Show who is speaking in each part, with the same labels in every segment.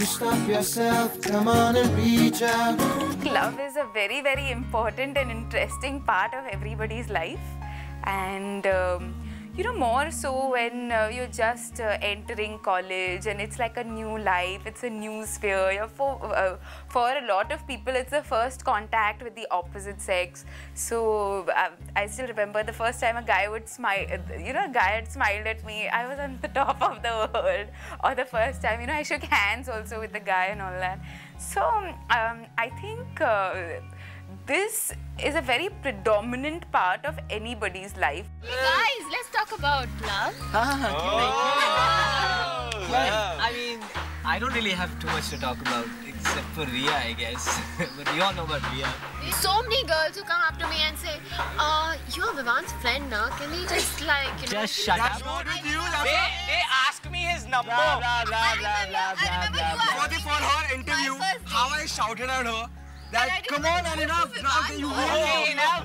Speaker 1: Don't stop yourself, come on and reach out.
Speaker 2: Love is a very, very important and interesting part of everybody's life. And you know, more so when you're just entering college and it's like a new life, it's a new sphere. For a lot of people, it's the first contact with the opposite sex. So I still remember the first time a guy would smile, you know, a guy had smiled at me, I was on the top of the world. Or the first time, you know, I shook hands also with the guy and all that. So I think this is a very predominant part of anybody's life.
Speaker 3: Hey guys, let's talk about love.
Speaker 4: I mean, I don't really have too much to talk about except for Ria, I guess. But we all know about Ria.
Speaker 3: So many girls who come up to me and say, you're Vivant's friend now. Can we just like, you know...
Speaker 4: Just shut up.
Speaker 5: They asked me his number.
Speaker 4: Blah, blah, blah, blah, blah, blah, blah, blah.
Speaker 6: For her interview, how I shouted at her that, come on, enough, you
Speaker 4: Okay, enough.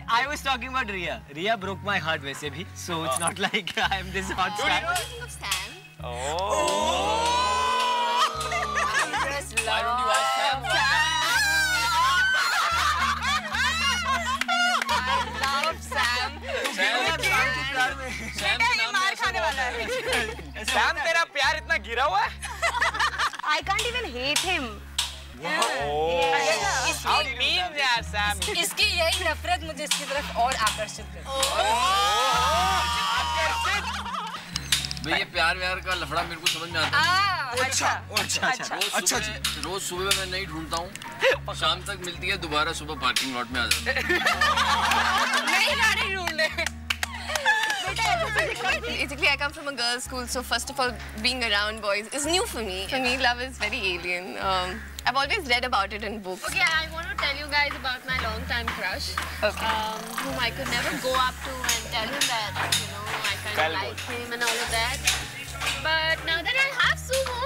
Speaker 4: I was talking about Ria. Ria broke my heart, वैसे भी. So it's not like I'm this hot star.
Speaker 3: What do you think of Sam?
Speaker 5: Oh.
Speaker 4: Why don't you ask Sam?
Speaker 2: I love Sam.
Speaker 4: Sam
Speaker 2: मार खाने वाला है.
Speaker 5: Sam, तेरा प्यार इतना गिरा हुआ है?
Speaker 2: I can't even hate him.
Speaker 5: How mean they are, Sam.
Speaker 2: इसकी यही नफरत मुझे इसकी तरफ और आकर्षित करती है.
Speaker 7: भाई ये प्यार व्यार का लफड़ा मेरे को समझ में आता है।
Speaker 6: अच्छा।
Speaker 7: रोज सुबह मैं नहीं ढूंढता हूँ, शाम तक मिलती है, दोबारा सुबह पार्किंग लॉट में आ जाती है।
Speaker 2: नहीं गाड़ी ढूंढने.
Speaker 3: Basically, I come from a girls' school, so first of all, being around boys is new for me. For me, love is very alien. I've always read about it in books. Okay, I want to tell you guys about my long-time crush, whom I could never go up to and tell him that, you know, I kind of like him and all of that. But now that I have Sumo,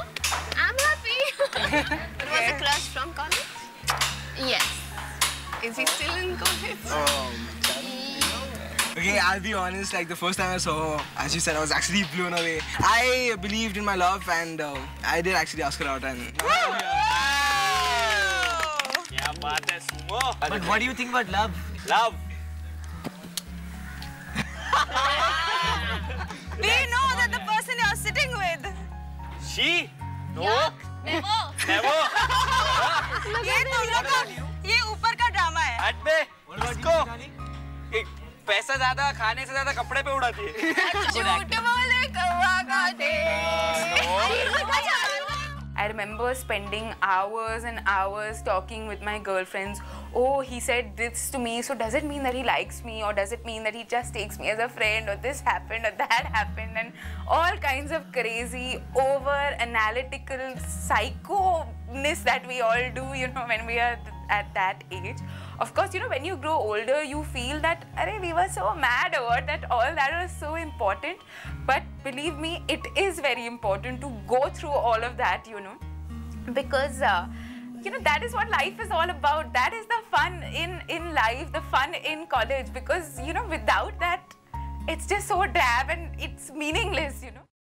Speaker 3: I'm happy. It was a crush from college? Yes. Is he still in college?
Speaker 6: Okay, I'll be honest, like the first time I saw her, as you said, I was actually blown away. I believed in my love and I did actually ask her out and...
Speaker 5: क्या बात है, Sumo.
Speaker 4: But what do you think about love?
Speaker 5: Love.
Speaker 2: Do you know that the person you're sitting with?
Speaker 5: She? No.
Speaker 3: Never.
Speaker 5: Never.
Speaker 2: ये तुम लोग का ये ऊपर का ड्रामा है.
Speaker 5: हट बे. इसको पैसा ज्यादा खाने से ज्यादा कपड़े पे उड़ाती है.
Speaker 3: झूठ बोले कौवा काटे.
Speaker 2: I remember spending hours and hours talking with my girlfriends. Oh, he said this to me, so does it mean that he likes me, or does it mean that he just takes me as a friend, or this happened or that happened, and all kinds of crazy, over-analytical psycho-ness that we all do, you know, when we are at that age. Of course, you know, when you grow older, you feel that, arey, we were so mad over that, all that was so important. But believe me, it is very important to go through all of that, you know, because, you know, that is what life is all about. That is the fun in life, the fun in college, because, you know, without that, it's just so drab and it's meaningless, you know.